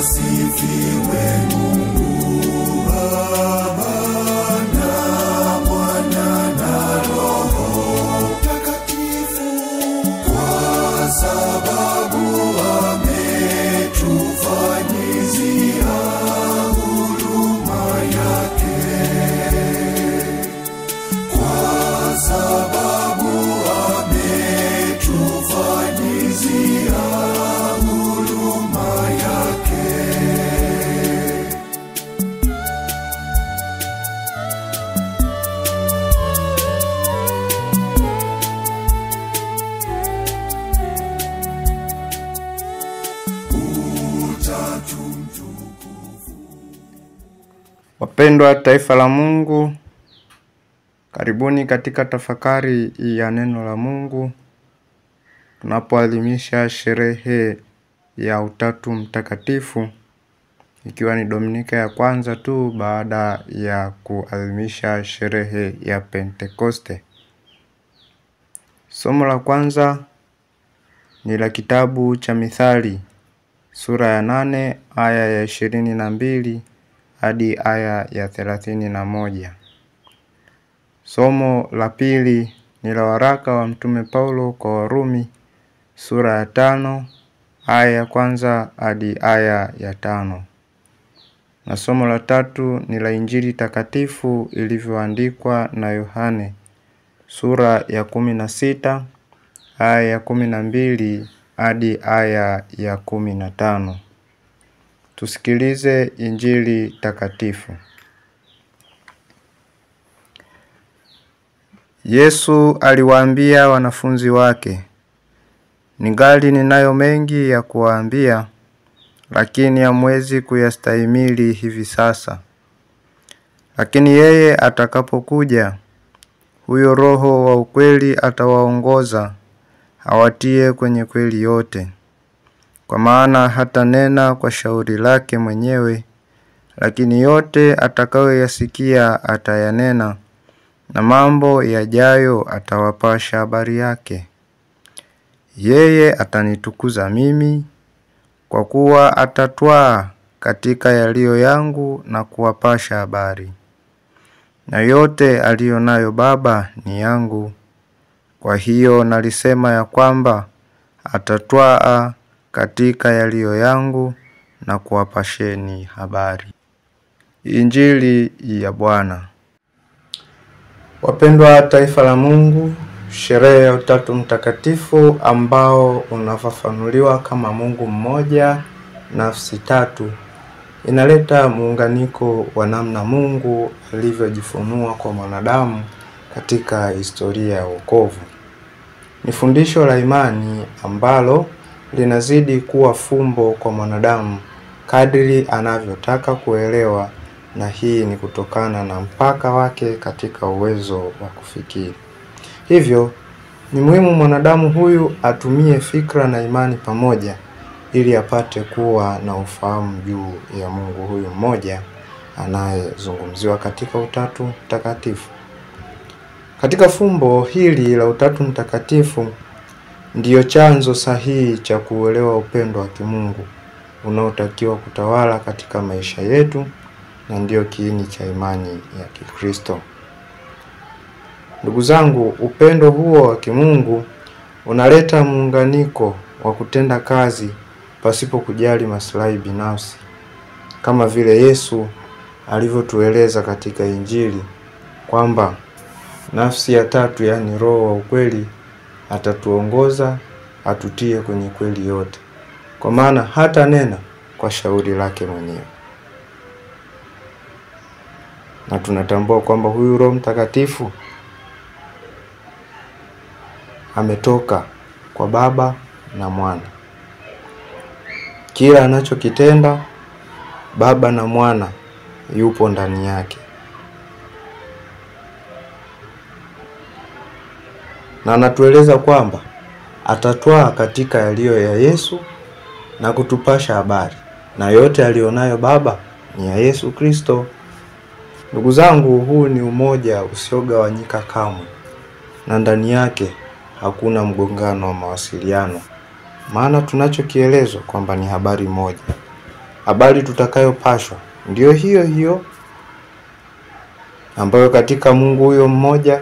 Asifiwe Mungu Baba na Mwana na Roho Mtakatifu, kwa sababu ametufanyizia huruma yake, kwa sababu ametufanyizia huruma yake. Wapendwa taifa la Mungu, karibuni katika tafakari ya neno la Mungu tunapoadhimisha sherehe ya Utatu Mtakatifu, ikiwa ni Dominika ya kwanza tu baada ya kuadhimisha sherehe ya Pentekoste. Somo la kwanza ni la kitabu cha Mithali sura ya 8 aya ya 22 hadi aya ya 31. Somo la pili ni la waraka wa Mtume Paulo kwa Warumi sura ya 5 aya ya kwanza hadi aya ya 5. Na somo la tatu ni la Injili takatifu ilivyoandikwa na Yohane sura ya 16 aya ya 12 hadi aya ya 15. Tusikilize Injili takatifu. Yesu aliwaambia wanafunzi wake, ningali ninayo mengi ya kuwaambia, lakini hamwezi kuyastahimili hivi sasa. Lakini yeye atakapokuja, huyo Roho wa ukweli atawaongoza, awatie kwenye kweli yote. Kwa maana hata nena kwa shauri lake mwenyewe, lakini yote atakayoyasikia atayanena, na mambo yajayo atawapasha habari yake. Yeye atanitukuza mimi, kwa kuwa atatwaa katika yaliyo yangu na kuwapasha habari. Na yote aliyonayo Baba ni yangu. Kwa hiyo nalisema ya kwamba atatwaa katika yaliyo yangu na kuwapasheni habari. Injili ya Bwana. Wapendwa taifa la Mungu, sherehe ya Utatu Mtakatifu ambao unafafanuliwa kama Mungu mmoja, nafsi tatu, inaleta muunganiko wa namna Mungu alivyojifunua kwa mwanadamu katika historia ya wokovu. Ni fundisho la imani ambalo linazidi kuwa fumbo kwa mwanadamu kadiri anavyotaka kuelewa, na hii ni kutokana na mpaka wake katika uwezo wa kufikiri. Hivyo ni muhimu mwanadamu huyu atumie fikra na imani pamoja ili apate kuwa na ufahamu juu ya Mungu huyu mmoja anayezungumziwa katika Utatu Mtakatifu. Katika fumbo hili la Utatu Mtakatifu ndiyo chanzo sahihi cha kuelewa upendo wa kimungu unaotakiwa kutawala katika maisha yetu, na ndiyo kiini cha imani ya Kikristo. Ndugu zangu, upendo huo wa kimungu unaleta muunganiko wa kutenda kazi pasipo kujali maslahi binafsi, kama vile Yesu alivyotueleza katika Injili kwamba nafsi ya tatu, yani Roho wa ukweli, atatuongoza atutie kwenye kweli yote, kwa maana hata nena kwa shauri lake mwenyewe. Na tunatambua kwamba huyu Roho Mtakatifu ametoka kwa Baba na Mwana. Kila anachokitenda Baba na Mwana yupo ndani yake. Na anatueleza kwamba atatwaa katika yaliyo ya Yesu na kutupasha habari, na yote alionayo Baba ni ya Yesu Kristo. Ndugu zangu, huu ni umoja usiogawanyika kamwe, na ndani yake hakuna mgongano wa mawasiliano, maana tunachokielezwa kwamba ni habari moja. habari tutakayopashwa ndio hiyo hiyo ambayo katika Mungu huyo mmoja,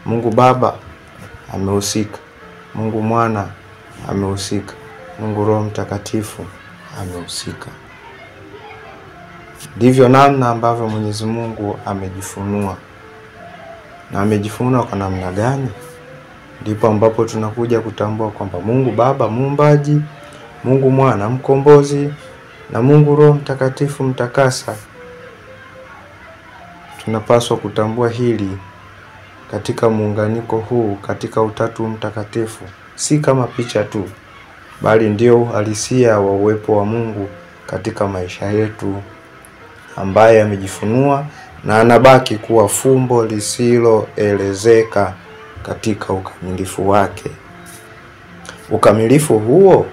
Mungu Baba amehusika, Mungu Mwana amehusika, Mungu Roho Mtakatifu amehusika. Ndivyo namna ambavyo Mwenyezi Mungu amejifunua. Na amejifunua kwa namna gani? Ndipo ambapo tunakuja kutambua kwamba Mungu Baba muumbaji, Mungu Mwana mkombozi, na Mungu Roho Mtakatifu mtakasa. Tunapaswa kutambua hili katika muunganiko huu, katika Utatu Mtakatifu, si kama picha tu, bali ndio uhalisia wa uwepo wa Mungu katika maisha yetu, ambaye amejifunua na anabaki kuwa fumbo lisiloelezeka katika ukamilifu wake. Ukamilifu huo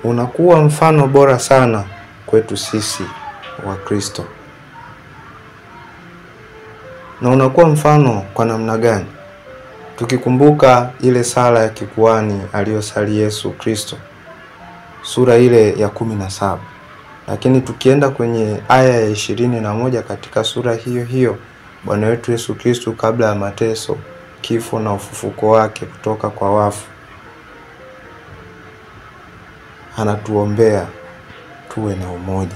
unakuwa mfano bora sana kwetu sisi wa Kristo. Na unakuwa mfano kwa namna gani? Tukikumbuka ile sala ya kikuhani aliyosali Yesu Kristo, sura ile ya 17. Lakini tukienda kwenye aya ya 21 katika sura hiyo hiyo, Bwana wetu Yesu Kristo kabla ya mateso, kifo na ufufuko wake kutoka kwa wafu, anatuombea tuwe na umoja,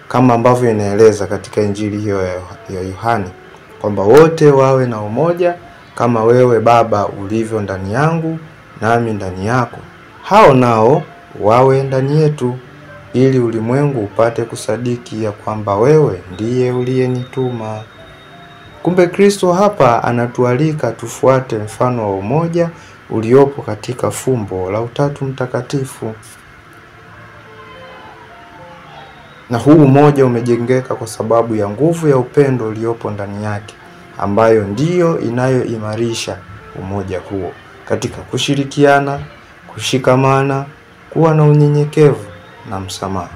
kama ambavyo inaeleza katika Injili hiyo ya Yohani kwamba wote wawe na umoja kama wewe Baba ulivyo ndani yangu nami ndani yako, hao nao wawe ndani yetu, ili ulimwengu upate kusadiki ya kwamba wewe ndiye uliyenituma. Kumbe Kristo hapa anatualika tufuate mfano wa umoja uliopo katika fumbo la Utatu Mtakatifu. Na huu umoja umejengeka kwa sababu ya nguvu ya upendo uliopo ndani yake, ambayo ndiyo inayoimarisha umoja huo katika kushirikiana, kushikamana, kuwa na unyenyekevu na msamaha.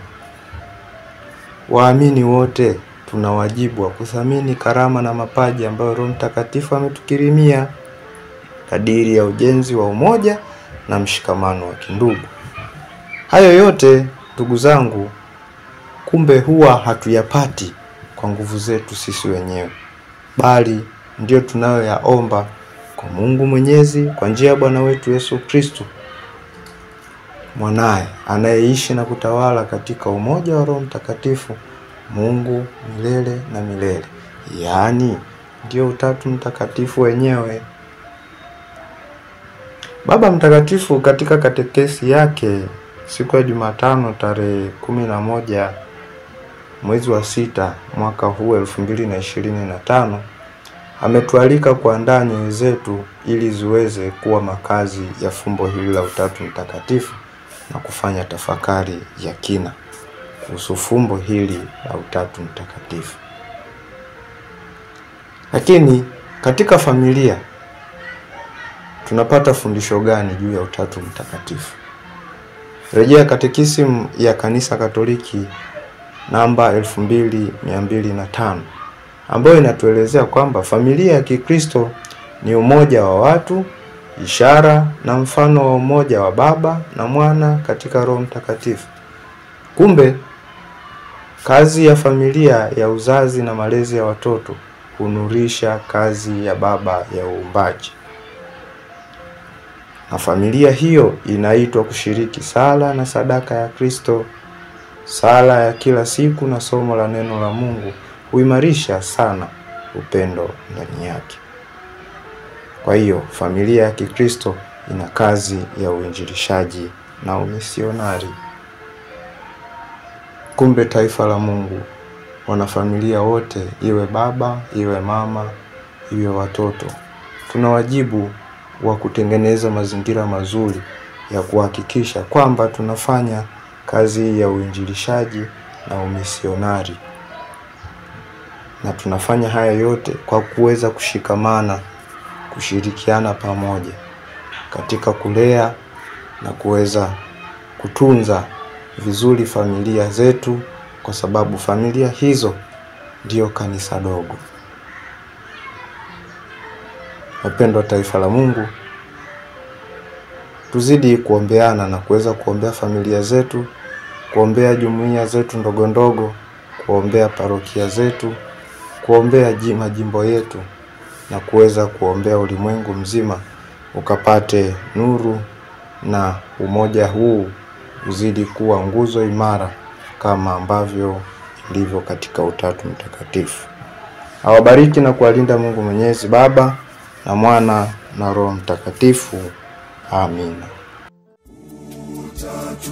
Waamini wote tuna wajibu wa kuthamini karama na mapaji ambayo Roho Mtakatifu ametukirimia kadiri ya ujenzi wa umoja na mshikamano wa kindugu. Hayo yote ndugu zangu, kumbe huwa hatuyapati kwa nguvu zetu sisi wenyewe, bali ndio tunayoyaomba kwa Mungu Mwenyezi kwa njia ya Bwana wetu Yesu Kristo, mwanaye anayeishi na kutawala katika umoja wa Roho Mtakatifu, Mungu milele na milele. Yaani ndio Utatu Mtakatifu wenyewe. Baba Mtakatifu katika katekesi yake siku ya Jumatano tarehe 11 mwezi wa 6 mwaka huu 2025 ametualika kuandaa nyoyo zetu ili ziweze kuwa makazi ya fumbo hili la Utatu Mtakatifu na kufanya tafakari ya kina kuhusu fumbo hili la Utatu Mtakatifu. Lakini katika familia tunapata fundisho gani juu ya Utatu Mtakatifu? Rejea Katekisimu ya Kanisa Katoliki namba 2205 ambayo inatuelezea kwamba familia ya Kikristo ni umoja wa watu, ishara na mfano wa umoja wa Baba na Mwana katika Roho Mtakatifu. Kumbe kazi ya familia ya uzazi na malezi ya watoto hunurisha kazi ya Baba ya uumbaji. Na familia hiyo inaitwa kushiriki sala na sadaka ya Kristo. Sala ya kila siku na somo la neno la Mungu huimarisha sana upendo ndani yake. Kwa hiyo familia ya Kikristo ina kazi ya uinjilishaji na umisionari. Kumbe taifa la Mungu, wanafamilia wote, iwe baba, iwe mama, iwe watoto, tuna wajibu wa kutengeneza mazingira mazuri ya kuhakikisha kwamba tunafanya kazi ya uinjilishaji na umisionari. Na tunafanya haya yote kwa kuweza kushikamana, kushirikiana pamoja katika kulea na kuweza kutunza vizuri familia zetu, kwa sababu familia hizo ndio kanisa dogo. Wapendwa taifa la Mungu, tuzidi kuombeana na kuweza kuombea familia zetu kuombea jumuiya zetu ndogo ndogo, kuombea parokia zetu, kuombea majimbo yetu, na kuweza kuombea ulimwengu mzima ukapate nuru, na umoja huu uzidi kuwa nguzo imara kama ambavyo ilivyo katika Utatu Mtakatifu. Awabariki na kuwalinda Mungu Mwenyezi, Baba na Mwana na Roho Mtakatifu. Amina. Utatu